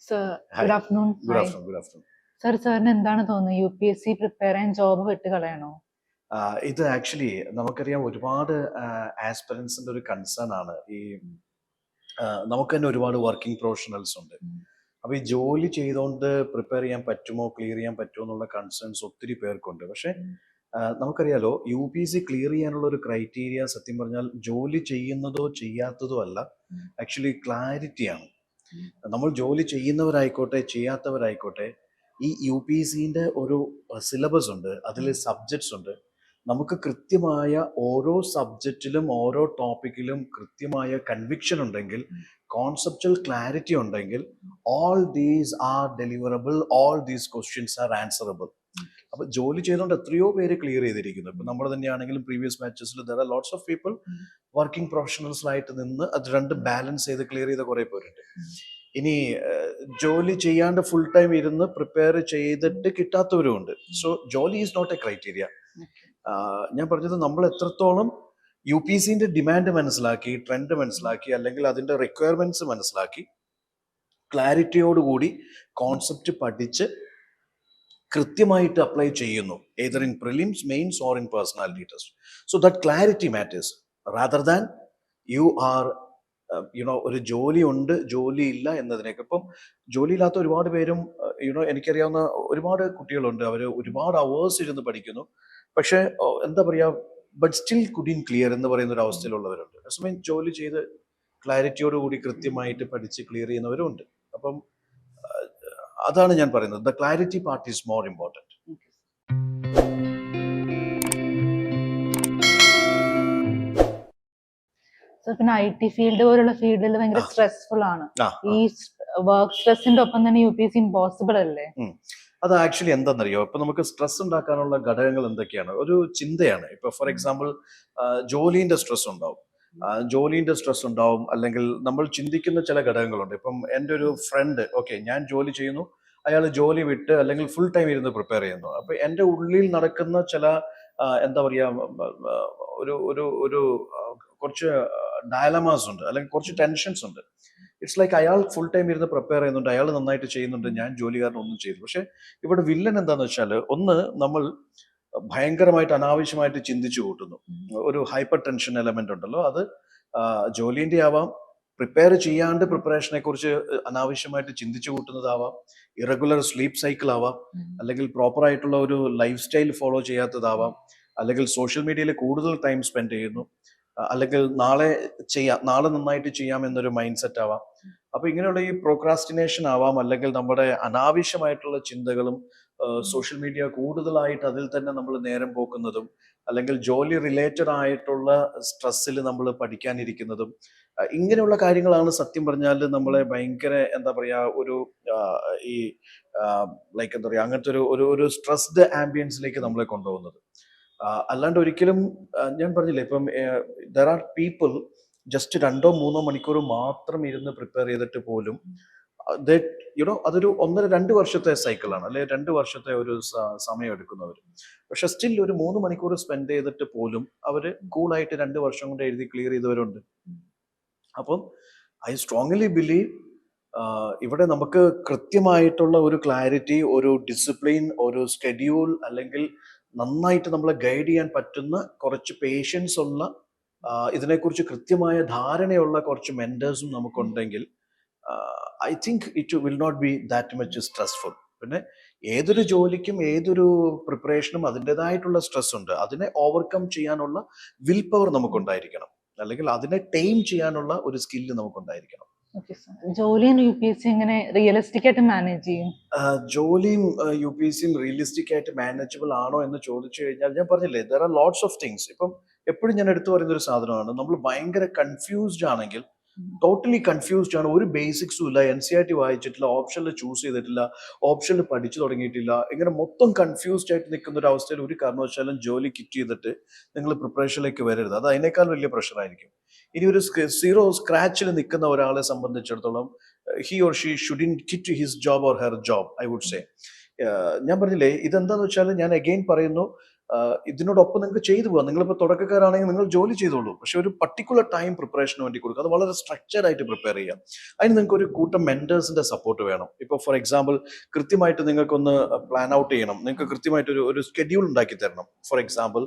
Sir, good Hi. afternoon. Good Hi. afternoon. Good afternoon. സാറിന് എന്താണ് തോന്നുന്നത് UPSC പ്രിപ്പയർ ചെയ്യാൻ ജോബ് വിട്ട് കളയണോ? ഇത് ആക്ച്വലി നമുക്കറിയാം ഒരുപാട് ആസ്പിറൻസിന്റെ ഒരു കൺസേൺ ആണ് ഈ നമുക്ക് തന്നെ ഒരുപാട് വർക്കിംഗ് പ്രൊഫഷണൽസ് ഉണ്ട്. അപ്പൊ ഈ ജോലി ചെയ്തുകൊണ്ട് പ്രിപ്പയർ ചെയ്യാൻ പറ്റുമോ, ക്ലിയർ ചെയ്യാൻ പറ്റുമോ എന്നുള്ള കൺസേൺസ് ഒത്തിരി പേർക്കുണ്ട്. പക്ഷെ നമുക്കറിയാലോ UPSC ക്ലിയർ ചെയ്യാനുള്ള ഒരു ക്രൈറ്റീരിയ സത്യം പറഞ്ഞാൽ ജോലി ചെയ്യുന്നതോ ചെയ്യാത്തതോ അല്ല, ആക്ച്വലി ക്ലാരിറ്റിയാണ്. നമ്മൾ ജോലി ചെയ്യുന്നവരായിക്കോട്ടെ ചെയ്യാത്തവരായിക്കോട്ടെ, ഈ UPSCന്റെ ഒരു സിലബസ് ഉണ്ട്, അതിൽ സബ്ജക്ട്സ് ഉണ്ട്. നമുക്ക് കൃത്യമായ ഓരോ സബ്ജക്റ്റിലും ഓരോ ടോപ്പിക്കിലും കൃത്യമായ കൺവിക്ഷൻ ഉണ്ടെങ്കിൽ, കോൺസെപ്റ്റൽ ക്ലാരിറ്റി ഉണ്ടെങ്കിൽ, all these are deliverable, all these questions are answerable. അപ്പൊ ജോലി ചെയ്തുകൊണ്ട് എത്രയോ പേര് ക്ലിയർ ചെയ്തിരിക്കുന്നു. ഇപ്പൊ നമ്മൾ തന്നെയാണെങ്കിലും പ്രീവിയസ് ബാച്ചസിൽ there are lots of people working പ്രൊഫഷണൽസിലായിട്ട് നിന്ന് അത് രണ്ട് ബാലൻസ് ചെയ്ത് ക്ലിയർ ചെയ്ത കുറെ പേരുണ്ട്. ഇനി ജോലി ചെയ്യാണ്ട് ഫുൾ ടൈം ഇരുന്ന് പ്രിപ്പയർ ചെയ്തിട്ട് കിട്ടാത്തവരും ഉണ്ട്. സോ ജോലി ഈസ് നോട്ട് എ ക്രൈറ്റീരിയ. ഞാൻ പറഞ്ഞത് നമ്മൾ എത്രത്തോളം UPSCന്റെ ഡിമാൻഡ് മനസ്സിലാക്കി, ട്രെൻഡ് മനസ്സിലാക്കി, അല്ലെങ്കിൽ അതിന്റെ റിക്വയർമെന്റ്സ് മനസ്സിലാക്കി ക്ലാരിറ്റിയോടുകൂടി കോൺസെപ്റ്റ് പഠിച്ച് കൃത്യമായിട്ട് അപ്ലൈ ചെയ്യുന്നു, either in prelims, mains or in personality test. So that clarity matters rather than you are ഒരു ജോലി ഉണ്ട് ജോലി ഇല്ല എന്നതിനൊക്കെ. ഇപ്പം ജോലി ഇല്ലാത്ത ഒരുപാട് പേരും എനിക്കറിയാവുന്ന ഒരുപാട് കുട്ടികളുണ്ട്. അവർ ഒരുപാട് അവേഴ്സ് ഇരുന്ന് പഠിക്കുന്നു, പക്ഷെ എന്താ പറയാ, ബട്ട് സ്റ്റിൽ കുഡിൻ ക്ലിയർ എന്ന് പറയുന്ന ഒരു അവസ്ഥയിലുള്ളവരുണ്ട്. അതേസമയം ജോലി ചെയ്ത് ക്ലാരിറ്റിയോടുകൂടി കൃത്യമായിട്ട് പഠിച്ച് ക്ലിയർ ചെയ്യുന്നവരും ഉണ്ട്. അപ്പം അതാണ് ഞാൻ പറയുന്നത്, the clarity part is more important. പിന്നെ IT ഫീൽഡ് പോലുള്ള ഫീൽഡിൽ ഭയങ്കര സ്ട്രെസ്ഫുൾ ആണ്. ഈ വർക്ക് സ്ട്രെസ്സിന്റെ ഒപ്പം തന്നെ UPSC ഇമ്പോസിബിൾ അല്ലേ? അത് ആക്ച്വലി എന്താണെന്നറിയോ, ഇപ്പൊ നമുക്ക് സ്ട്രെസ് ഉണ്ടാക്കാനുള്ള ഘടകങ്ങൾ എന്തൊക്കെയാണ്? ഒരു ചിന്തയാണ്. ഇപ്പൊ ഫോർ എക്സാമ്പിൾ ജോലിന്റെ സ്ട്രെസ് ഉണ്ടാവും, അല്ലെങ്കിൽ നമ്മൾ ചിന്തിക്കുന്ന ചില ഘടകങ്ങളുണ്ട്. ഇപ്പം എൻ്റെ ഒരു ഫ്രണ്ട്, ഓക്കെ, ഞാൻ ജോലി ചെയ്യുന്നു, അയാൾ ജോലി വിട്ട് അല്ലെങ്കിൽ ഫുൾ ടൈം ഇരുന്ന് പ്രിപ്പയർ ചെയ്യുന്നു. അപ്പൊ എൻ്റെ ഉള്ളിൽ നടക്കുന്ന ചില എന്താ പറയാ, ഒരു ഒരു ഒരു കുറച്ച് ഡയലമാസ് ഉണ്ട്, അല്ലെങ്കിൽ കുറച്ച് ടെൻഷൻസ് ഉണ്ട്. ഇറ്റ്സ് ലൈക്ക് അയാൾ ഫുൾ ടൈം ഇരുന്ന് പ്രിപ്പയർ ചെയ്യുന്നുണ്ട്, അയാൾ നന്നായിട്ട് ചെയ്യുന്നുണ്ട്, ഞാൻ ജോലിക്കാരൻ ഒന്നും ചെയ്തു. പക്ഷെ ഇവിടെ വില്ലൻ എന്താന്ന് വെച്ചാൽ, ഒന്ന്, നമ്മൾ ഭയങ്കരമായിട്ട് അനാവശ്യമായിട്ട് ചിന്തിച്ചു കൂട്ടുന്നു. ഒരു ഹൈപ്പർ ടെൻഷൻ എലമെന്റ് ഉണ്ടല്ലോ, അത് ജോലിന്റെ ആവാം, പ്രിപ്പയർ ചെയ്യാണ്ട് പ്രിപ്പറേഷനെ കുറിച്ച് അനാവശ്യമായിട്ട് ചിന്തിച്ചു കൂട്ടുന്നതാവാം, ഇറഗുലർ സ്ലീപ്പ് സൈക്കിൾ ആവാം, അല്ലെങ്കിൽ പ്രോപ്പർ ആയിട്ടുള്ള ഒരു ലൈഫ് സ്റ്റൈൽ ഫോളോ ചെയ്യാത്തതാവാം, അല്ലെങ്കിൽ സോഷ്യൽ മീഡിയയിൽ കൂടുതൽ ടൈം സ്പെൻഡ് ചെയ്യുന്നു, അല്ലെങ്കിൽ നാളെ നന്നായിട്ട് ചെയ്യാം എന്നൊരു മൈൻഡ് സെറ്റ് ആവാം. അപ്പൊ ഇങ്ങനെയുള്ള ഈ പ്രോക്രാസ്റ്റിനേഷൻ ആവാം, അല്ലെങ്കിൽ നമ്മുടെ അനാവശ്യമായിട്ടുള്ള ചിന്തകളും സോഷ്യൽ മീഡിയ കൂടുതലായിട്ട് അതിൽ തന്നെ നമ്മൾ നേരം പോക്കുന്നതും, അല്ലെങ്കിൽ ജോലി റിലേറ്റഡ് ആയിട്ടുള്ള സ്ട്രെസ്സിൽ നമ്മൾ പഠിക്കാനിരിക്കുന്നതും, ഇങ്ങനെയുള്ള കാര്യങ്ങളാണ് സത്യം പറഞ്ഞാൽ നമ്മളെ ഭയങ്കര എന്താ പറയാ, ഒരു ഈ ലൈക്ക് എന്താ പറയാ, അങ്ങനത്തെ ഒരു സ്ട്രെസ്ഡ് ആംബിയൻസിലേക്ക് നമ്മളെ കൊണ്ടുപോകുന്നത്. അല്ലാണ്ട് ഒരിക്കലും ഞാൻ പറഞ്ഞില്ലേ, ഇപ്പം ദർ ആർ പീപ്പിൾ ജസ്റ്റ് 2-3 മണിക്കൂർ മാത്രം ഇരുന്ന് പ്രിപ്പയർ ചെയ്തിട്ട് പോലും അതൊരു 1.5-2 വർഷത്തെ സൈക്കിളാണ്, അല്ലെ 2 വർഷത്തെ ഒരു സമയം എടുക്കുന്നവർ. പക്ഷെ സ്റ്റിൽ ഒരു 3 മണിക്കൂർ സ്പെൻഡ് ചെയ്തിട്ട് പോലും അവര് കൂളായിട്ട് 2 വർഷം കൊണ്ട് എഴുതി ക്ലിയർ ചെയ്തവരുണ്ട്. അപ്പം ഐ സ്ട്രോങ്ലി ബിലീവ് ഇവിടെ നമുക്ക് കൃത്യമായിട്ടുള്ള ഒരു ക്ലാരിറ്റി, ഒരു ഡിസിപ്ലിൻ, ഒരു സ്കെഡ്യൂൾ, അല്ലെങ്കിൽ നന്നായിട്ട് നമ്മളെ ഗൈഡ് ചെയ്യാൻ പറ്റുന്ന കുറച്ച് പേഷ്യൻസ് ഉള്ള, ഇതിനെക്കുറിച്ച് കൃത്യമായ ധാരണയുള്ള കുറച്ച് മെന്റേഴ്സും നമുക്കുണ്ടെങ്കിൽ I think it will not be that much stressful. പിന്നെ ഏതൊരു ജോലിക്കും ഏതൊരു പ്രിപ്പറേഷനും അതിൻ്റെതായിട്ടുള്ള സ്ട്രെസ് ഉണ്ട്. അതിനെ ഓവർകം ചെയ്യാനുള്ള വിൽ പവർ നമുക്കുണ്ടായിരിക്കണം, അല്ലെങ്കിൽ അതിനെ ടൈം ചെയ്യാനുള്ള ഒരു സ്കില്ല് നമുക്കുണ്ടായിരിക്കണം. ജോലിയും UPSC എങ്ങനെ റിയലിസ്റ്റിക് ആയിട്ട് മാനേജ് ചെയ്യും? ജോലിയും UPSCയും റിയലിസ്റ്റിക് ആയിട്ട് മാനേജബിൾ ആണോ എന്ന് ചോദിച്ചു കഴിഞ്ഞാൽ, ഞാൻ പറഞ്ഞില്ലേ, there are lots of things. ഇപ്പം എപ്പോഴും ഞാൻ എടുത്തു പറയുന്ന ഒരു സാധനമാണ്, നമ്മൾ ഭയങ്കര കൺഫ്യൂസ്ഡ് ആണെങ്കിൽ, ടോട്ടലി കൺഫ്യൂസ്ഡ് ആണ്, ഒരു ബേസിക്സും ഇല്ല, NCERT വായിച്ചിട്ടില്ല, ഓപ്ഷനിൽ ചൂസ് ചെയ്തിട്ടില്ല, ഓപ്ഷനിൽ പഠിച്ചു തുടങ്ങിയിട്ടില്ല, ഇങ്ങനെ മൊത്തം കൺഫ്യൂസ്ഡ് ആയിട്ട് നിൽക്കുന്ന ഒരു അവസ്ഥയിൽ ഒരു കാരണവശാലും ജോലി കിറ്റ് ചെയ്തിട്ട് നിങ്ങൾ പ്രിപ്പറേഷനിലേക്ക് വരരുത്. അത് അതിനേക്കാൾ വലിയ പ്രഷറായിരിക്കും. ഇനി ഒരു സീറോ സ്ക്രാച്ചിൽ നിൽക്കുന്ന ഒരാളെ സംബന്ധിച്ചിടത്തോളം, he or she shouldn't quit his job or her job, I would say. ഞാൻ പറഞ്ഞില്ലേ, ഇതെന്താന്ന് വെച്ചാൽ, ഞാൻ അഗെയിൻ പറയുന്നു, ഇതിനോടൊപ്പം നിങ്ങൾക്ക് ചെയ്തു പോകാം. നിങ്ങളിപ്പോൾ തുടക്കക്കാരാണെങ്കിൽ നിങ്ങൾ ജോലി ചെയ്തോളൂ. പക്ഷെ ഒരു പർട്ടിക്കുലർ ടൈം പ്രിപ്പറേഷന് വേണ്ടി കൊടുക്കുക. അത് വളരെ സ്ട്രക്ചർഡ് ആയിട്ട് പ്രിപ്പയർ ചെയ്യാം. അതിന് നിങ്ങൾക്ക് ഒരു കൂട്ടം മെന്റേഴ്സിന്റെ സപ്പോർട്ട് വേണം. ഇപ്പോൾ ഫോർ എക്സാമ്പിൾ കൃത്യമായിട്ട് നിങ്ങൾക്കൊന്ന് പ്ലാൻ ഔട്ട് ചെയ്യണം. നിങ്ങൾക്ക് കൃത്യമായിട്ട് ഒരു സ്കെഡ്യൂൾ ഉണ്ടാക്കി തരണം. ഫോർ എക്സാമ്പിൾ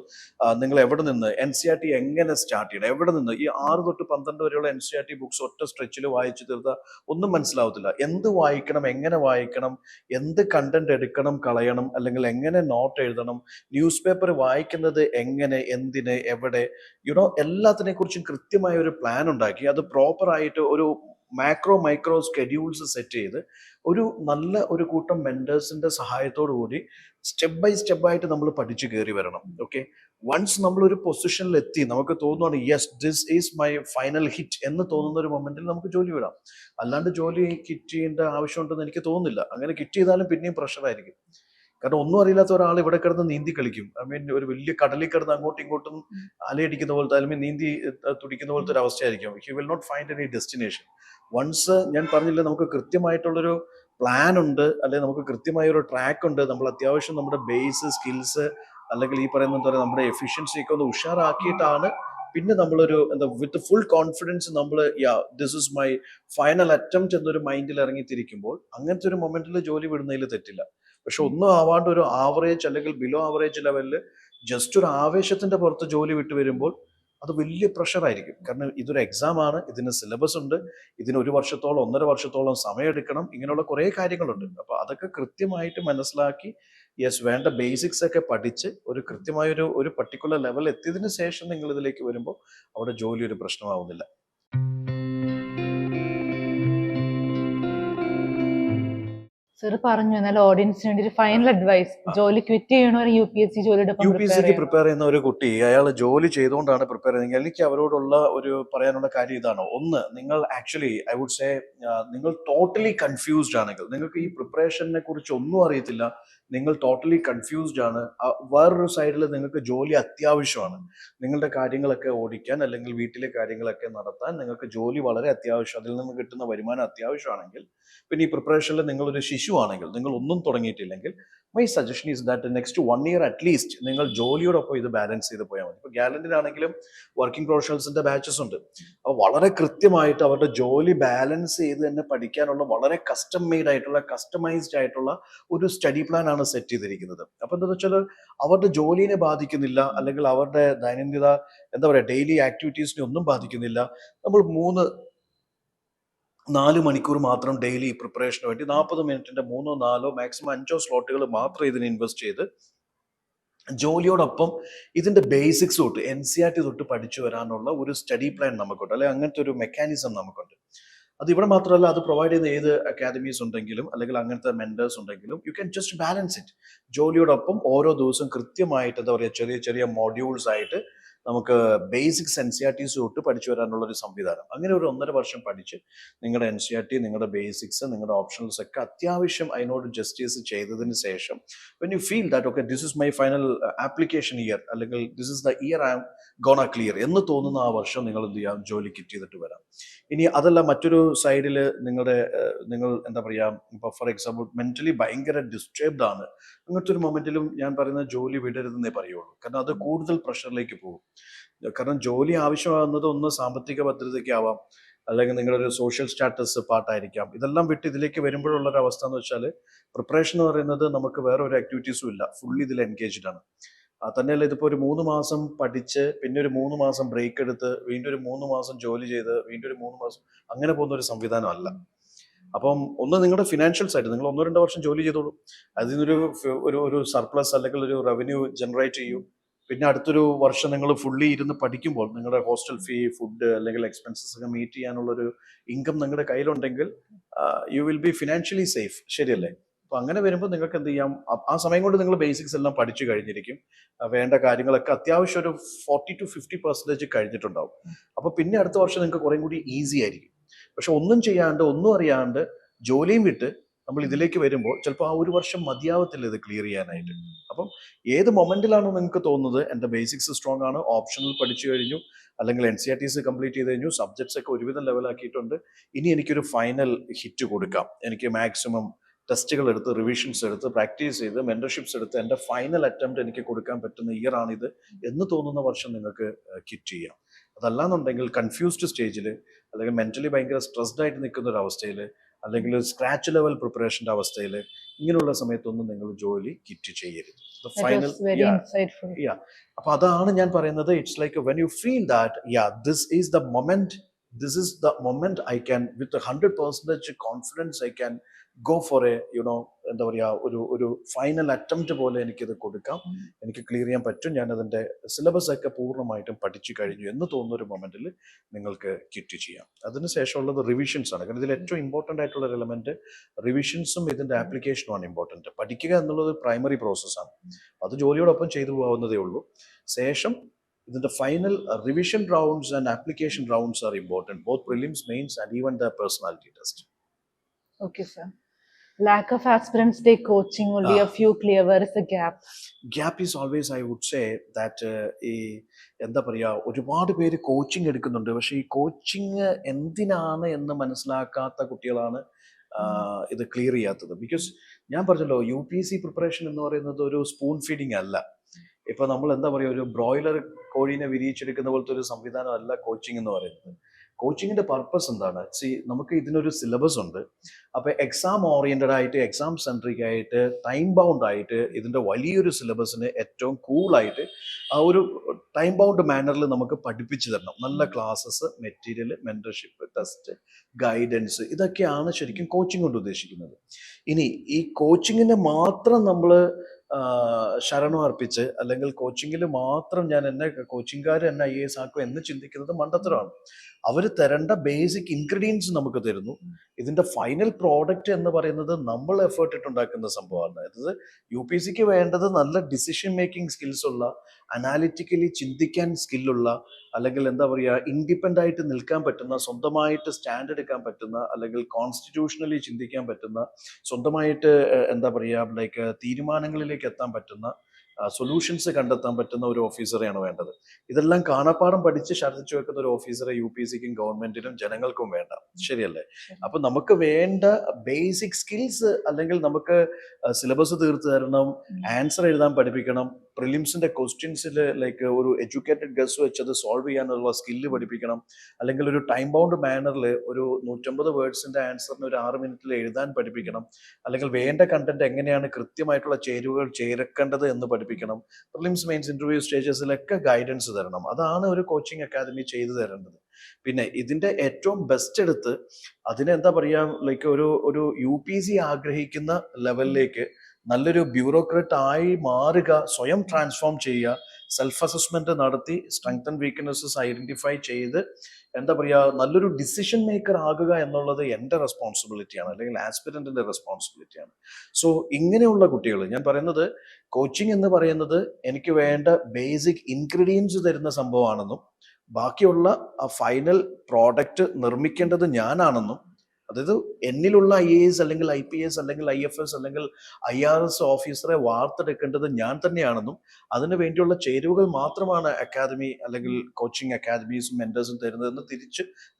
നിങ്ങൾ എവിടെ നിന്ന് NCERT എങ്ങനെ സ്റ്റാർട്ട് ചെയ്യണം, എവിടെ നിന്ന് ഈ 6 തൊട്ട് 12 വരെയുള്ള NCERT ബുക്സ് ഒറ്റ സ്ട്രെച്ചിൽ വായിച്ചു തീർത്താൽ ഒന്നും മനസ്സിലാവത്തില്ല. എന്ത് വായിക്കണം, എങ്ങനെ വായിക്കണം, എന്ത് കണ്ടന്റ് എടുക്കണം കളയണം, അല്ലെങ്കിൽ എങ്ങനെ നോട്ട് എഴുതണം, ന്യൂസ് പേപ്പർ വായിക്കുന്നത് എങ്ങനെ, എന്തിന്, എവിടെ, എല്ലാത്തിനെ കുറിച്ചും കൃത്യമായ ഒരു പ്ലാൻ ഉണ്ടാക്കി അത് പ്രോപ്പർ ആയിട്ട് ഒരു മൈക്രോ സ്കെഡ്യൂൾസ് സെറ്റ് ചെയ്ത് ഒരു കൂട്ടം മെന്റേഴ്സിന്റെ സഹായത്തോടു കൂടി സ്റ്റെപ്പ് ആയിട്ട് നമ്മൾ പഠിച്ചു കയറി വരണം. ഓക്കെ, വൺസ് നമ്മൾ ഒരു പൊസിഷനിൽ എത്തി നമുക്ക് തോന്നുവാണ് yes this is my final hit എന്ന് തോന്നുന്ന ഒരു മൊമെന്റിൽ നമുക്ക് ജോലി വിടാം. അല്ലാണ്ട് ജോലി കിറ്റ് ചെയ്യേണ്ട ആവശ്യമുണ്ടെന്ന് എനിക്ക് തോന്നുന്നില്ല. അങ്ങനെ കിറ്റ് ചെയ്താലും പിന്നെയും പ്രഷറായിരിക്കും. കാരണം ഒന്നും അറിയില്ലാത്ത ഒരാൾ ഇവിടെ കിടന്ന് നീന്തി കളിക്കും. ഒരു വലിയ കടലിൽ കിടന്ന് അങ്ങോട്ടും ഇങ്ങോട്ടും അലയടിക്കുന്ന പോലത്തെ അല്ലെങ്കിൽ നീന്തി തുടിക്കുന്ന പോലത്തെ ഒരു അവസ്ഥയായിരിക്കും. He will not find any destination. Once ഞാൻ പറഞ്ഞില്ല, നമുക്ക് കൃത്യമായിട്ടുള്ളൊരു പ്ലാൻ ഉണ്ട്, അല്ലെങ്കിൽ നമുക്ക് കൃത്യമായ ഒരു ട്രാക്ക് ഉണ്ട്. നമ്മൾ അത്യാവശ്യം നമ്മുടെ ബേസ് സ്കിൽസ് അല്ലെങ്കിൽ ഈ പറയുന്ന എന്താ പറയുക നമ്മുടെ എഫിഷ്യൻസി ഒക്കെ ഒന്ന് ഉഷാറാക്കിയിട്ടാണ് പിന്നെ നമ്മളൊരു വിത്ത് ഫുൾ കോൺഫിഡൻസ് നമ്മൾ this is my final attempt എന്നൊരു മൈൻഡിൽ ഇറങ്ങിത്തിരിക്കുമ്പോൾ അങ്ങനത്തെ ഒരു മൊമെന്റിൽ ജോലി വിടുന്നതിൽ തെറ്റില്ല. പക്ഷെ ഒന്നും ആവാണ്ട് ഒരു ആവറേജ് അല്ലെങ്കിൽ ബിലോ ആവറേജ് ലെവലിൽ ജസ്റ്റ് ഒരു ആവേശത്തിന്റെ പുറത്ത് ജോലി വിട്ടു വരുമ്പോൾ അത് വലിയ പ്രഷർ ആയിരിക്കും. കാരണം ഇതൊരു എക്സാം ആണ്, ഇതിന് സിലബസ് ഉണ്ട്, ഇതിന് 1 വർഷത്തോളം 1.5 വർഷത്തോളം സമയം എടുക്കണം, ഇങ്ങനെയുള്ള കുറേ കാര്യങ്ങളുണ്ട്. അപ്പൊ അതൊക്കെ കൃത്യമായിട്ട് മനസ്സിലാക്കി വേണ്ട ബേസിക്സ് ഒക്കെ പഠിച്ച് ഒരു കൃത്യമായ ഒരു പർട്ടിക്കുലർ ലെവൽ എത്തിയതിനു ശേഷം നിങ്ങൾ ഇതിലേക്ക് വരുമ്പോൾ അവിടെ ജോലി ഒരു പ്രശ്നമാവുന്നില്ല. സർ പറഞ്ഞു, എന്നാൽ ഓഡിയൻസിന് വേണ്ടി ഒരു ഫൈനൽ അഡ്വൈസ്, ജോലി ക്വിറ്റ് ചെയ്യണോ UPSC ജോലിയുടെ UPSCക്ക് പ്രിപ്പയർ ചെയ്യുന്ന ഒരു കുട്ടി അയാൾ ജോലി ചെയ്തുകൊണ്ടാണ് പ്രിപ്പയർ ചെയ്യുന്നത്. എനിക്ക് അവരോടുള്ള ഒരു പറയാനുള്ള കാര്യം ഇതാണ്. ഒന്ന്, നിങ്ങൾ ആക്ച്വലി ഐ വുഡ് സേ നിങ്ങൾ ടോട്ടലി കൺഫ്യൂസ്ഡ് ആണെങ്കിൽ, നിങ്ങൾക്ക് ഈ പ്രിപ്പറേഷനെ കുറിച്ച് ഒന്നും അറിയത്തില്ല, നിങ്ങൾ ടോട്ടലി കൺഫ്യൂസ്ഡ് ആണ്, വേറൊരു സൈഡിൽ നിങ്ങൾക്ക് ജോലി അത്യാവശ്യമാണ്, നിങ്ങളുടെ കാര്യങ്ങളൊക്കെ ഓടിക്കാൻ അല്ലെങ്കിൽ വീട്ടിലെ കാര്യങ്ങളൊക്കെ നടത്താൻ നിങ്ങൾക്ക് ജോലി വളരെ അത്യാവശ്യം, അതിൽ നിന്ന് കിട്ടുന്ന വരുമാനം അത്യാവശ്യമാണെങ്കിൽ, പിന്നെ ഈ പ്രിപ്പറേഷനിൽ നിങ്ങളൊരു ശിശു ആണെങ്കിൽ, നിങ്ങൾ ഒന്നും തുടങ്ങിയിട്ടില്ലെങ്കിൽ, my suggestion is that next 1 year at least നിങ്ങൾ ജോലിയോടൊപ്പം ഇത് ബാലൻസ് ചെയ്ത് പോയാൽ മതി. ഇപ്പോൾ ഗാലന്റിനാണെങ്കിലും വർക്കിംഗ് പ്രൊഫഷണൽസിന്റെ ബാച്ചസ് ഉണ്ട്. അപ്പോൾ വളരെ കൃത്യമായിട്ട് അവരുടെ ജോലി ബാലൻസ് ചെയ്ത് തന്നെ പഠിക്കാനുള്ള വളരെ കസ്റ്റമൈസ്ഡ് ആയിട്ടുള്ള ഒരു സ്റ്റഡി പ്ലാൻ ആണ് സെറ്റ് ചെയ്തിരിക്കുന്നത്. അപ്പൊ എന്താ വെച്ചാൽ അവരുടെ ജോലിനെ ബാധിക്കുന്നില്ല, അല്ലെങ്കിൽ അവരുടെ ദൈനംദിന ഡെയിലി ആക്ടിവിറ്റീസിനെ ഒന്നും ബാധിക്കുന്നില്ല. നമ്മൾ 4 മണിക്കൂർ മാത്രം ഡെയിലി പ്രിപ്പറേഷന് വേണ്ടി 40 മിനിറ്റിന്റെ 3 4 മാക്സിമം 5 സ്ലോട്ടുകൾ മാത്രം ഇതിന് ഇൻവെസ്റ്റ് ചെയ്ത് ജോലിയോടൊപ്പം ഇതിന്റെ ബേസിക്സ് തൊട്ട് NCERT തൊട്ട് പഠിച്ചു വരാനുള്ള ഒരു സ്റ്റഡി പ്ലാൻ നമുക്കുണ്ട്, അല്ലെങ്കിൽ അങ്ങനത്തെ ഒരു മെക്കാനിസം നമുക്കുണ്ട്. അത് ഇവിടെ മാത്രമല്ല, അത് പ്രൊവൈഡ് ചെയ്യുന്ന ഏത് അക്കാദമീസ് ഉണ്ടെങ്കിലും അല്ലെങ്കിൽ അങ്ങനത്തെ മെന്റേഴ്സ് ഉണ്ടെങ്കിലും you can just balance it. ജോലിയോടൊപ്പം ഓരോ ദിവസവും കൃത്യമായിട്ട് ചെറിയ ചെറിയ മോഡ്യൂൾസ് ആയിട്ട് നമുക്ക് ബേസിക്സ് NCERTs തൊട്ട് പഠിച്ചു വരാനുള്ള ഒരു സംവിധാനം. അങ്ങനെ ഒരു 1.5 വർഷം പഠിച്ച് നിങ്ങളുടെ NCERT, നിങ്ങളുടെ ബേസിക്സ്, നിങ്ങളുടെ ഓപ്ഷണൽസ് ഒക്കെ അത്യാവശ്യം അതിനോട് ജസ്റ്റിസ് ചെയ്തതിന് ശേഷം when you feel that okay this is my final application year അല്ലെങ്കിൽ this is the year I am gonna clear എന്ന് തോന്നുന്ന ആ വർഷം നിങ്ങൾ എന്ത് ചെയ്യാം, ജോലി കിറ്റ് ചെയ്തിട്ട് വരാം. ഇനി അതല്ല, മറ്റൊരു സൈഡിൽ നിങ്ങൾ എന്താ പറയുക, ഇപ്പൊ ഫോർ എക്സാമ്പിൾ മെന്റലി ഭയങ്കര ഡിസ്റ്റർബ്ഡ് ആണ്, അങ്ങനത്തെ ഒരു മൊമെന്റിലും ഞാൻ പറയുന്ന ജോലി വിടരുതെന്നേ പറയുള്ളൂ. കാരണം അത് കൂടുതൽ പ്രഷറിലേക്ക് പോകും. കാരണം ജോലി ആവശ്യമാകുന്നത് ഒന്ന് സാമ്പത്തിക ഭദ്രതയ്ക്ക് ആവാം, അല്ലെങ്കിൽ നിങ്ങളുടെ ഒരു സോഷ്യൽ സ്റ്റാറ്റസ് പാർട്ടായിരിക്കാം. ഇതെല്ലാം വിട്ട് ഇതിലേക്ക് വരുമ്പോഴുള്ള ഒരു അവസ്ഥ എന്ന് വെച്ചാൽ പ്രിപ്പറേഷൻ എന്ന് പറയുന്നത് നമുക്ക് വേറെ ഒരു ആക്ടിവിറ്റീസും ഇല്ല, ഫുള്ളി ഇതിൽ എൻഗേജ്ഡ് ആണ്. തന്നെയല്ല, ഇതിപ്പോൾ ഒരു 3 മാസം പഠിച്ച് പിന്നെ ഒരു 3 മാസം ബ്രേക്ക് എടുത്ത് വീണ്ടും ഒരു 3 മാസം ജോലി ചെയ്ത് വീണ്ടും ഒരു 3 മാസം അങ്ങനെ പോകുന്ന ഒരു സംവിധാനം അല്ല. അപ്പം ഒന്ന് നിങ്ങളുടെ ഫിനാൻഷ്യൽ സൈഡ് നിങ്ങൾ 1-2 വർഷം ജോലി ചെയ്തോളൂ, അതിനൊരു ഒരു സർപ്ലസ് അല്ലെങ്കിൽ ഒരു റവന്യൂ ജനറേറ്റ് ചെയ്യൂ. പിന്നെ അടുത്തൊരു വർഷം നിങ്ങൾ ഫുള്ളി ഇരുന്ന് പഠിക്കുമ്പോൾ നിങ്ങളുടെ ഹോസ്റ്റൽ ഫീ, ഫുഡ് അല്ലെങ്കിൽ എക്സ്പെൻസസ് ഒക്കെ മീറ്റ് ചെയ്യാനുള്ളൊരു ഇൻകം നിങ്ങളുടെ കയ്യിലുണ്ടെങ്കിൽ you will be financially safe. ശരിയല്ലേ? അപ്പൊ അങ്ങനെ വരുമ്പോൾ നിങ്ങൾക്ക് എന്ത് ചെയ്യാം, ആ സമയം കൊണ്ട് നിങ്ങൾ ബേസിക്സ് എല്ലാം പഠിച്ചു കഴിഞ്ഞിരിക്കും, വേണ്ട കാര്യങ്ങളൊക്കെ അത്യാവശ്യം ഒരു 40 to 50% കഴിഞ്ഞിട്ടുണ്ടാവും. അപ്പൊ പിന്നെ അടുത്ത വർഷം നിങ്ങൾക്ക് കുറേ കൂടി ഈസി ആയിരിക്കും. പക്ഷെ ഒന്നും ചെയ്യാണ്ട് ഒന്നും അറിയാണ്ട് ജോലിയും വിട്ട് നമ്മൾ ഇതിലേക്ക് വരുമ്പോൾ ചിലപ്പോൾ ആ ഒരു വർഷം മതിയാവത്തില്ല ഇത് ക്ലിയർ ചെയ്യാനായിട്ട്. അപ്പം ഏത് മൊമെന്റിലാണോ നിങ്ങൾക്ക് തോന്നുന്നത് എൻ്റെ ബേസിക്സ് സ്ട്രോങ് ആണ്, ഓപ്ഷണൽ പഠിച്ചു കഴിഞ്ഞു, അല്ലെങ്കിൽ NCERTs കംപ്ലീറ്റ് ചെയ്ത് കഴിഞ്ഞു, സബ്ജക്ട്സ് ഒക്കെ ഒരുവിധം ലെവലാക്കിയിട്ടുണ്ട്, ഇനി എനിക്കൊരു ഫൈനൽ ഹിറ്റ് കൊടുക്കാം, എനിക്ക് മാക്സിമം ടെസ്റ്റുകൾ എടുത്ത് റിവിഷൻസ് എടുത്ത് പ്രാക്ടീസ് ചെയ്ത് മെന്റർഷിപ്സ് എടുത്ത് എൻ്റെ ഫൈനൽ അറ്റംപ്റ്റ് എനിക്ക് കൊടുക്കാൻ പറ്റുന്ന ഇയർ ആണിത് എന്ന് തോന്നുന്ന വർഷം നിങ്ങൾക്ക് കിറ്റ് ചെയ്യാം. അതല്ലാന്നുണ്ടെങ്കിൽ കൺഫ്യൂസ്ഡ് സ്റ്റേജിൽ അല്ലെങ്കിൽ മെന്റലി ഭയങ്കര സ്ട്രെസ്ഡ് ആയിട്ട് നിൽക്കുന്ന ഒരു അവസ്ഥയിൽ അല്ലെങ്കിൽ സ്ക്രാച്ച് ലെവൽ പ്രിപ്പറേഷൻ്റെ അവസ്ഥയിൽ ഇങ്ങനെയുള്ള സമയത്തൊന്നും നിങ്ങൾ ജോലി കിറ്റ് ചെയ്യരുത്. ഫൈനൽ അപ്പൊ അതാണ് ഞാൻ പറയുന്നത്. It's like when you feel that this is the moment I can with 100% confidence I can go for a എന്താ പറയുക ഒരു ഫൈനൽ അറ്റംപ്റ്റ് പോലെ എനിക്കിത് കൊടുക്കാം, എനിക്ക് ക്ലിയർ ചെയ്യാൻ പറ്റും, ഞാൻ അതിൻ്റെ സിലബസ് ഒക്കെ പൂർണ്ണമായിട്ടും പഠിച്ചു കഴിഞ്ഞു എന്ന് തോന്നുന്ന ഒരു മൊമെന്റിൽ നിങ്ങൾക്ക് കിറ്റ് ചെയ്യാം. അതിന് ശേഷമുള്ളത് റിവിഷൻസ് ആണ്. കാരണം ഇതിൽ ഏറ്റവും ഇമ്പോർട്ടൻ്റ് ആയിട്ടുള്ള ഒരു എലമെന്റ് റിവിഷൻസും ഇതിൻ്റെ ആപ്ലിക്കേഷനുമാണ് ഇമ്പോർട്ടൻറ്റ്. പഠിക്കുക എന്നുള്ളത് പ്രൈമറി പ്രോസസ്സാണ്, അത് ജോലിയോടൊപ്പം ചെയ്തു പോകാവുന്നതേ ഉള്ളൂ. ശേഷം ഇതിന്റെ final revision rounds and application rounds are important, both prelims, mains and even the personality test. Okay, sir. Lack of aspirants take coaching, only a few clear. Where is the gap? Gap is always, I would say that എന്താ പറയുക, ഒരുപാട് പേര് coaching എടുക്കുന്നുണ്ട്, പക്ഷേ ഈ coaching എന്തിനാണ് എന്ന് മനസ്സിലാക്കാത്ത കുട്ടികളാണ് ഇത് ക്ലിയർ ചെയ്യാത്തത്. ബിക്കോസ് ഞാൻ പറഞ്ഞല്ലോ, UPSC പ്രിപ്പറേഷൻ എന്ന് പറയുന്നത് ഒരു സ്പൂൺ ഫീഡിങ് അല്ല. ഇപ്പൊ നമ്മൾ എന്താ പറയുക, ഒരു ബ്രോയിലർ കോഴീനെ വിരിയിച്ചെടുക്കുന്ന പോലത്തെ ഒരു സംവിധാനമല്ല കോച്ചിങ് എന്ന് പറയുന്നത്. കോച്ചിങ്ങിന്റെ പർപ്പസ് എന്താണ്? നമുക്ക് ഇതിനൊരു സിലബസ് ഉണ്ട്. അപ്പൊ എക്സാം ഓറിയന്റഡ് ആയിട്ട്, എക്സാം സെൻട്രിക് ആയിട്ട്, ടൈം ബൗണ്ട് ആയിട്ട് ഇതിന്റെ വലിയൊരു സിലബസിന് ഏറ്റവും കൂളായിട്ട് ആ ഒരു ടൈം ബൗണ്ട് മാനറിൽ നമുക്ക് പഠിപ്പിച്ചു തരണം. നല്ല classes, material, mentorship, test, guidance, ഇതൊക്കെയാണ് ശരിക്കും കോച്ചിങ് കൊണ്ട് ഉദ്ദേശിക്കുന്നത്. ഇനി ഈ കോച്ചിങ്ങിനെ മാത്രം നമ്മൾ ശരണം അർപ്പിച്ച് അല്ലെങ്കിൽ കോച്ചിങ്ങിൽ മാത്രം കോച്ചിങ്കാർ എന്നെ IAS ആക്കും എന്ന് ചിന്തിക്കുന്നത് മണ്ടത്തരമാണ്. അവർ തരേണ്ട ബേസിക് ഇൻഗ്രീഡിയൻസ് നമുക്ക് തരുന്നു. ഇതിന്റെ ഫൈനൽ പ്രോഡക്റ്റ് എന്ന് പറയുന്നത് നമ്മൾ എഫേർട്ട് ഇട്ടുണ്ടാക്കുന്ന സംഭവമാണ്. അതായത് UPSCക്ക് വേണ്ടത് നല്ല ഡിസിഷൻ മേക്കിംഗ് സ്കിൽസ് ഉള്ള, അനാലിറ്റിക്കലി ചിന്തിക്കാൻ സ്കില്ലുള്ള, അല്ലെങ്കിൽ എന്താ പറയുക, ഇൻഡിപെൻഡൻ്റ് ആയിട്ട് നിൽക്കാൻ പറ്റുന്ന, സ്വന്തമായിട്ട് സ്റ്റാൻഡ് എടുക്കാൻ പറ്റുന്ന, അല്ലെങ്കിൽ കോൺസ്റ്റിറ്റ്യൂഷണലി ചിന്തിക്കാൻ പറ്റുന്ന, സ്വന്തമായിട്ട് എന്താ പറയുക, ലൈക്ക് തീരുമാനങ്ങളിലേക്ക് എത്താൻ പറ്റുന്ന, സൊല്യൂഷൻസ് കണ്ടെത്താൻ പറ്റുന്ന ഒരു ഓഫീസറെയാണ് വേണ്ടത്. ഇതെല്ലാം കാണാപ്പാടം പഠിച്ച് ഛർദ്ദിച്ചു വെക്കുന്ന ഒരു ഓഫീസറെ UPSCക്കും ഗവൺമെന്റിനും ജനങ്ങൾക്കും വേണ്ട. ശരിയല്ലേ? അപ്പൊ നമുക്ക് വേണ്ട ബേസിക് സ്കിൽസ്, അല്ലെങ്കിൽ നമുക്ക് സിലബസ് തീർത്ത് തരണം, ആൻസർ എഴുതാൻ പഠിപ്പിക്കണം, പ്രിലിംസിന്റെ ക്വസ്റ്റ്യൻസിൽ ലൈക്ക് ഒരു എഡ്യൂക്കേറ്റഡ് ഗസ് വെച്ചത് സോൾവ് ചെയ്യാനുള്ള സ്കില്ല് പഠിപ്പിക്കണം, അല്ലെങ്കിൽ ഒരു ടൈം ബൗണ്ട് മാനറിൽ ഒരു 150 വേർഡ്സിന്റെ ആൻസറിന് ഒരു 6 മിനിറ്റിൽ എഴുതാൻ പഠിപ്പിക്കണം, അല്ലെങ്കിൽ വേണ്ട കണ്ടന്റ് എങ്ങനെയാണ് കൃത്യമായിട്ടുള്ള ചേരുവകൾ ചേർക്കേണ്ടത് എന്ന് പഠിപ്പിക്കണം. പ്രിലിംസ്, മെയിൻസ്, ഇന്റർവ്യൂ സ്റ്റേജസിലൊക്കെ ഗൈഡൻസ് തരണം. അതാണ് ഒരു കോച്ചിങ് അക്കാദമി ചെയ്തു തരേണ്ടത്. പിന്നെ ഇതിന്റെ ഏറ്റവും ബെസ്റ്റ് എടുത്ത് അതിനെ എന്താ പറയാ, ലൈക്ക് ഒരു UPSC ആഗ്രഹിക്കുന്ന ലെവലിലേക്ക് നല്ലൊരു ബ്യൂറോക്രാറ്റ് ആയി മാറുക, സ്വയം ട്രാൻസ്ഫോം ചെയ്യുക, സെൽഫ് അസസ്മെന്റ് നടത്തി സ്ട്രെങ്ത് ആൻഡ് വീക്ക്നെസ്സസ് ഐഡന്റിഫൈ ചെയ്ത് എന്താ പറയുക, നല്ലൊരു ഡിസിഷൻ മേക്കർ ആകുക എന്നുള്ളത് എൻ്റെ റെസ്പോൺസിബിലിറ്റിയാണ്, അല്ലെങ്കിൽ ആസ്പിരന്റിന്റെ റെസ്പോൺസിബിലിറ്റിയാണ്. സോ ഇങ്ങനെയുള്ള കുട്ടികൾ, ഞാൻ പറയുന്നത് കോച്ചിങ് എന്ന് പറയുന്നത് എനിക്ക് വേണ്ട ബേസിക് ഇൻഗ്രീഡിയൻസ് തരുന്ന സംഭവമാണെന്നും ബാക്കിയുള്ള ആ ഫൈനൽ പ്രോഡക്റ്റ് നിർമ്മിക്കേണ്ടത് ഞാനാണെന്നും, അതായത് എന്നിലുള്ള IAS അല്ലെങ്കിൽ IPS അല്ലെങ്കിൽ IFS അല്ലെങ്കിൽ IRS ഓഫീസറെ വാർത്തെടുക്കേണ്ടത് ഞാൻ തന്നെയാണെന്നും, അതിനു വേണ്ടിയുള്ള ചേരുവകൾ മാത്രമാണ് അക്കാദമി അല്ലെങ്കിൽ കോച്ചിങ് അക്കാദമീസും മെന്റേഴ്സും തരുന്നതെന്ന്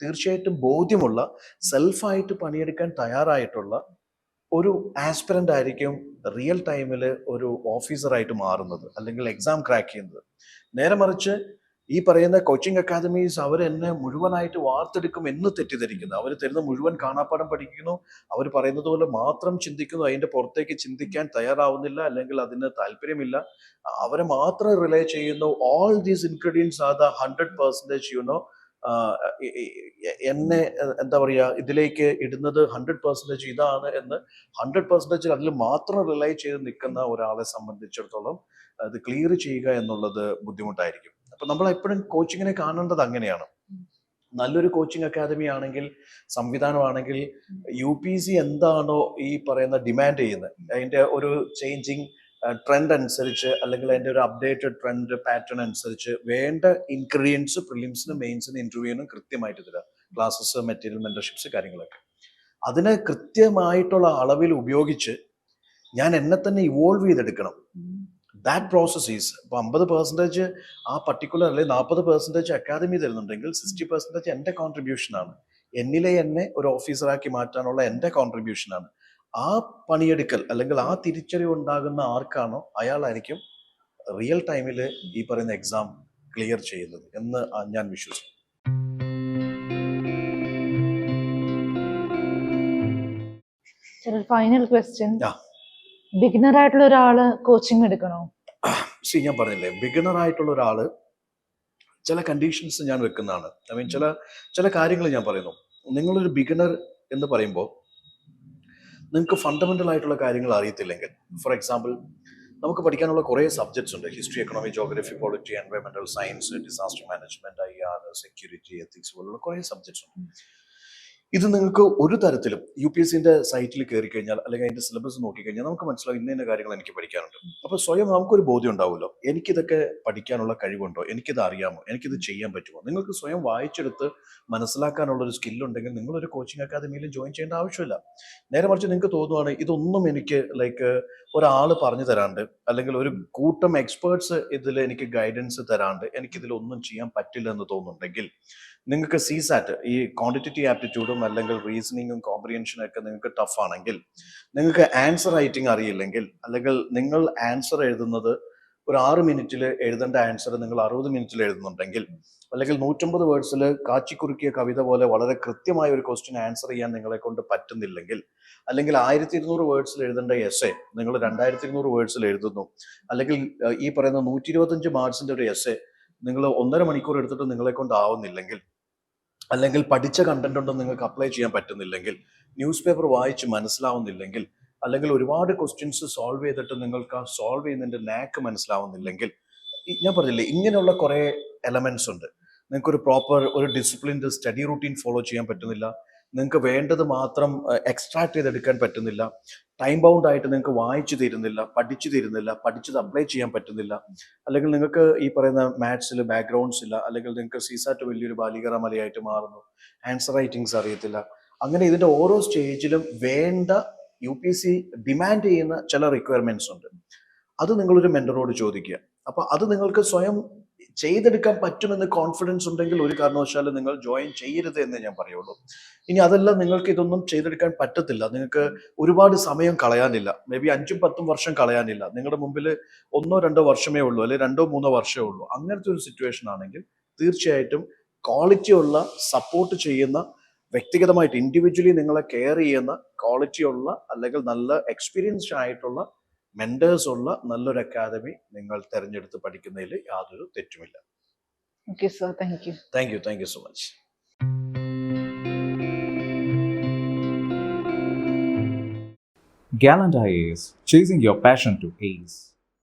തീർച്ചയായിട്ടും ബോധ്യമുള്ള, സെൽഫായിട്ട് പണിയെടുക്കാൻ തയ്യാറായിട്ടുള്ള ഒരു ആസ്പിരന്റ് ആയിരിക്കും റിയൽ ടൈമിൽ ഒരു ഓഫീസറായിട്ട് മാറുന്നത്, അല്ലെങ്കിൽ എക്സാം ക്രാക്ക് ചെയ്യുന്നത്. നേരെ മറിച്ച് ഈ പറയുന്ന കോച്ചിങ് അക്കാദമീസ് അവർ എന്നെ മുഴുവനായിട്ട് വാർത്തെടുക്കും എന്ന് തെറ്റിദ്ധരിക്കുന്നു. അവർ തരുന്ന മുഴുവൻ കാണാപ്പാഠം പഠിക്കുന്നു, അവർ പറയുന്നത് പോലെ മാത്രം ചിന്തിക്കുന്നു, അതിന്റെ പുറത്തേക്ക് ചിന്തിക്കാൻ തയ്യാറാവുന്നില്ല, അല്ലെങ്കിൽ അതിന് താല്പര്യമില്ല, അവരെ മാത്രം റിലേ ചെയ്യുന്നു. All these ingredients are the 100% എന്നെ എന്താ പറയുക, ഇതിലേക്ക് ഇടുന്നത് 100% ഇതാണ് എന്ന് 100% അതിൽ മാത്രം റിലൈ ചെയ്ത് നിൽക്കുന്ന ഒരാളെ സംബന്ധിച്ചിടത്തോളം അത് ക്ലിയർ ചെയ്യുക എന്നുള്ളത് ബുദ്ധിമുട്ടായിരിക്കും. അപ്പൊ നമ്മൾ എപ്പോഴും കോച്ചിങ്ങിനെ കാണേണ്ടത് അങ്ങനെയാണ്. നല്ലൊരു കോച്ചിങ് അക്കാദമി ആണെങ്കിൽ, സംവിധാനമാണെങ്കിൽ, UPSC എന്താണോ ഈ പറയുന്ന ഡിമാൻഡ് ചെയ്യുന്നത്, അതിന്റെ ഒരു ചേഞ്ചിങ് ട്രെൻഡ് അനുസരിച്ച്, അല്ലെങ്കിൽ അതിന്റെ ഒരു അപ്ഡേറ്റഡ് ട്രെൻഡ് പാറ്റേൺ അനുസരിച്ച് വേണ്ട ഇൻഗ്രീഡിയൻസ് പ്രിലിംസിനും മെയിൻസിനും ഇന്റർവ്യൂവിനും കൃത്യമായിട്ട് തരാം. ക്ലാസ്സസ്, മെറ്റീരിയൽ, മെന്റർഷിപ്സ്, കാര്യങ്ങളൊക്കെ അതിനെ കൃത്യമായിട്ടുള്ള അളവിൽ ഉപയോഗിച്ച് ഞാൻ എന്നെ തന്നെ ഇവോൾവ് ചെയ്തെടുക്കണം. ദാറ്റ് പ്രോസസ് ഈസ് ഇപ്പോൾ 50% ആ പർട്ടിക്കുലർ അല്ലെങ്കിൽ 40% അക്കാദമി തരുന്നുണ്ടെങ്കിൽ 60% എൻ്റെ കോൺട്രിബ്യൂഷനാണ്. എന്നെ ഒരു ഓഫീസറാക്കി മാറ്റാനുള്ള എൻ്റെ കോൺട്രിബ്യൂഷനാണ്. ആ പണിയെടുക്കൽ അല്ലെങ്കിൽ ആ തിരിച്ചറിവ് ഉണ്ടാകുന്ന ആർക്കാണോ അയാളായിരിക്കും റിയൽ ടൈമിൽ ഈ പറയുന്ന എക്സാം ക്ലിയർ ചെയ്യുന്നത് എന്ന് ഞാൻ വിശ്വസിക്കുന്നു. ഫൈനൽ ക്വസ്റ്റ്യൻ, ആ ബിഗിനർ ആയിട്ടുള്ള ഒരാള് കോച്ചിങ് എടുക്കണോ? ഞാൻ പറഞ്ഞില്ലേ, ബിഗിനർ ആയിട്ടുള്ള ഒരാള് ചില കണ്ടീഷൻസ് ഞാൻ വെക്കുന്നതാണ്. ഐ മീൻ ചില കാര്യങ്ങൾ ഞാൻ പറയുന്നു. നിങ്ങളൊരു ബിഗിനർ എന്ന് പറയുമ്പോൾ നിങ്ങൾക്ക് ഫണ്ടമെന്റൽ ആയിട്ടുള്ള കാര്യങ്ങൾ അറിയത്തില്ലെങ്കിൽ, ഫോർ എക്സാമ്പിൾ നമുക്ക് പഠിക്കാനുള്ള കുറേ സബ്ജക്ട്സ് ഉണ്ട്. ഹിസ്റ്ററി, എക്കണോമി, ജോഗ്രഫി, പോളിറ്റി, എൻവയോൺമെന്റൽ science, disaster management, IR, security, ethics പോലുള്ള കുറേ സബ്ജക്ട്സ് ഉണ്ട്. ഇത് നിങ്ങൾക്ക് ഒരു തരത്തിലും UPSCന്റെ സൈറ്റിൽ കയറി കഴിഞ്ഞാൽ അല്ലെങ്കിൽ അതിന്റെ സിലബസ് നോക്കിക്കഴിഞ്ഞാൽ നമുക്ക് മനസ്സിലാവും ഇന്ന കാര്യങ്ങൾ എനിക്ക് പഠിക്കാനുണ്ട്. അപ്പോൾ സ്വയം നമുക്കൊരു ബോധ്യം ഉണ്ടാവുമല്ലോ, എനിക്കിതൊക്കെ പഠിക്കാനുള്ള കഴിവുണ്ടോ, എനിക്കിത് അറിയാമോ, എനിക്കിത് ചെയ്യാൻ പറ്റുമോ. നിങ്ങൾക്ക് സ്വയം വായിച്ചെടുത്ത് മനസ്സിലാക്കാനുള്ള ഒരു സ്കില്ലുണ്ടെങ്കിൽ നിങ്ങളൊരു കോച്ചിങ് അക്കാദമിയിൽ ജോയിൻ ചെയ്യേണ്ട ആവശ്യമില്ല. നേരെ മറിച്ച് നിങ്ങൾക്ക് തോന്നുവാണ് ഇതൊന്നും എനിക്ക് ഒരാൾ പറഞ്ഞു തരാണ്ട് അല്ലെങ്കിൽ ഒരു കൂട്ടം എക്സ്പേർട്സ് ഇതിൽ എനിക്ക് ഗൈഡൻസ് തരാണ്ട് എനിക്കിതിലൊന്നും ചെയ്യാൻ പറ്റില്ല എന്ന് തോന്നുന്നുണ്ടെങ്കിൽ നിങ്ങൾക്ക് CSAT, ഈ ക്വാണ്ടിറ്റേറ്റീവ് ആപ്റ്റിറ്റ്യൂഡും അല്ലെങ്കിൽ റീസണിങ്ങും കോംപ്രിഹെൻഷനും ഒക്കെ നിങ്ങൾക്ക് ടഫ് ആണെങ്കിൽ, നിങ്ങൾക്ക് ആൻസർ റൈറ്റിംഗ് അറിയില്ലെങ്കിൽ, അല്ലെങ്കിൽ നിങ്ങൾ ആൻസർ എഴുതുന്നത് ഒരു 6 മിനിറ്റിൽ എഴുതേണ്ട ആൻസർ നിങ്ങൾ 60 മിനിറ്റിൽ എഴുതുന്നുണ്ടെങ്കിൽ, അല്ലെങ്കിൽ 150 വേർഡ്സിൽ കാച്ചിക്കുറുക്കിയ കവിത പോലെ വളരെ കൃത്യമായ ഒരു ക്വസ്റ്റ്യൻ ആൻസർ ചെയ്യാൻ നിങ്ങളെ കൊണ്ട് പറ്റുന്നില്ലെങ്കിൽ, അല്ലെങ്കിൽ 1200 വേർഡ്സിൽ എഴുതേണ്ട എസ്സേ നിങ്ങൾ 2200 വേർഡ്സിൽ എഴുതുന്നു, അല്ലെങ്കിൽ ഈ പറയുന്ന 125 മാർക്സിന്റെ ഒരു എസ്സേ നിങ്ങൾ 1.5 മണിക്കൂർ എടുത്തിട്ട് നിങ്ങളെ കൊണ്ട് ആവുന്നില്ലെങ്കിൽ, അല്ലെങ്കിൽ പഠിച്ച കണ്ടന്റ് ഒന്നും നിങ്ങൾക്ക് അപ്ലൈ ചെയ്യാൻ പറ്റുന്നില്ലെങ്കിൽ, ന്യൂസ് പേപ്പർ വായിച്ച് മനസ്സിലാവുന്നില്ലെങ്കിൽ, അല്ലെങ്കിൽ ഒരുപാട് ക്വസ്റ്റ്യൻസ് സോൾവ് ചെയ്തിട്ട് നിങ്ങൾക്ക് ആ സോൾവ് ചെയ്യുന്നതിന്റെ നാക്ക് മനസ്സിലാവുന്നില്ലെങ്കിൽ, ഞാൻ പറഞ്ഞില്ലേ ഇങ്ങനെയുള്ള കുറെ എലമെന്റ്സ് ഉണ്ട്. നിങ്ങൾക്ക് ഒരു പ്രോപ്പർ ഒരു ഡിസിപ്ലിൻഡ് സ്റ്റഡി റൂട്ടീൻ ഫോളോ ചെയ്യാൻ പറ്റുന്നില്ല, നിങ്ങൾക്ക് വേണ്ടത് മാത്രം എക്സ്ട്രാക്ട് ചെയ്തെടുക്കാൻ പറ്റുന്നില്ല, ടൈം ബൗണ്ട് ആയിട്ട് നിങ്ങൾക്ക് വായിച്ചു തീരുന്നില്ല, പഠിച്ചു തീരുന്നില്ല, പഠിച്ചത് അപ്ലൈ ചെയ്യാൻ പറ്റുന്നില്ല, അല്ലെങ്കിൽ നിങ്ങൾക്ക് ഈ പറയുന്ന മാത്സിൽ ബാക്ക്ഗ്രൗണ്ട്സ് ഇല്ല, അല്ലെങ്കിൽ നിങ്ങൾക്ക് CSAT വലിയൊരു ബാലികറ മലയായിട്ട് മാറുന്നു, ആൻസർ റൈറ്റിംഗ്സ് അറിയത്തില്ല. അങ്ങനെ ഇതിന്റെ ഓരോ സ്റ്റേജിലും വേണ്ട UPSC ഡിമാൻഡ് ചെയ്യുന്ന ചില റിക്വയർമെന്റ്സ് ഉണ്ട്. അത് നിങ്ങളൊരു മെന്ററോട് ചോദിക്കുക. അപ്പൊ അത് നിങ്ങൾക്ക് സ്വയം ചെയ്തെടുക്കാൻ പറ്റുമെന്ന് കോൺഫിഡൻസ് ഉണ്ടെങ്കിൽ ഒരു കാരണവശാലും നിങ്ങൾ ജോയിൻ ചെയ്യരുത് എന്ന് ഞാൻ പറയുള്ളൂ. ഇനി അതെല്ലാം നിങ്ങൾക്ക് ഇതൊന്നും ചെയ്തെടുക്കാൻ പറ്റത്തില്ല, നിങ്ങൾക്ക് ഒരുപാട് സമയം കളയാനില്ല, മേ ബി 5-10 വർഷം കളയാനില്ല, നിങ്ങളുടെ മുമ്പിൽ 1-2 വർഷമേ ഉള്ളൂ, അല്ലെങ്കിൽ 2-3 വർഷമേ ഉള്ളൂ, അങ്ങനത്തെ ഒരു സിറ്റുവേഷൻ ആണെങ്കിൽ തീർച്ചയായിട്ടും ക്വാളിറ്റി ഉള്ള സപ്പോർട്ട് ചെയ്യുന്ന, വ്യക്തിഗതമായിട്ട് ഇൻഡിവിജ്വലി നിങ്ങളെ കെയർ ചെയ്യുന്ന ക്വാളിറ്റി ഉള്ള അല്ലെങ്കിൽ നല്ല എക്സ്പീരിയൻസ്ഡ് ആയിട്ടുള്ള മെന്റേഴ്സ് ഉള്ള നല്ലൊരു അക്കാദമി നിങ്ങൾ തിരഞ്ഞെടുത്ത് പഠിക്കുന്നതിൽ യാതൊരു തെറ്റുമില്ല. Okay sir, thank you. Thank you so much. Gallant IAS, chasing your passion to ace.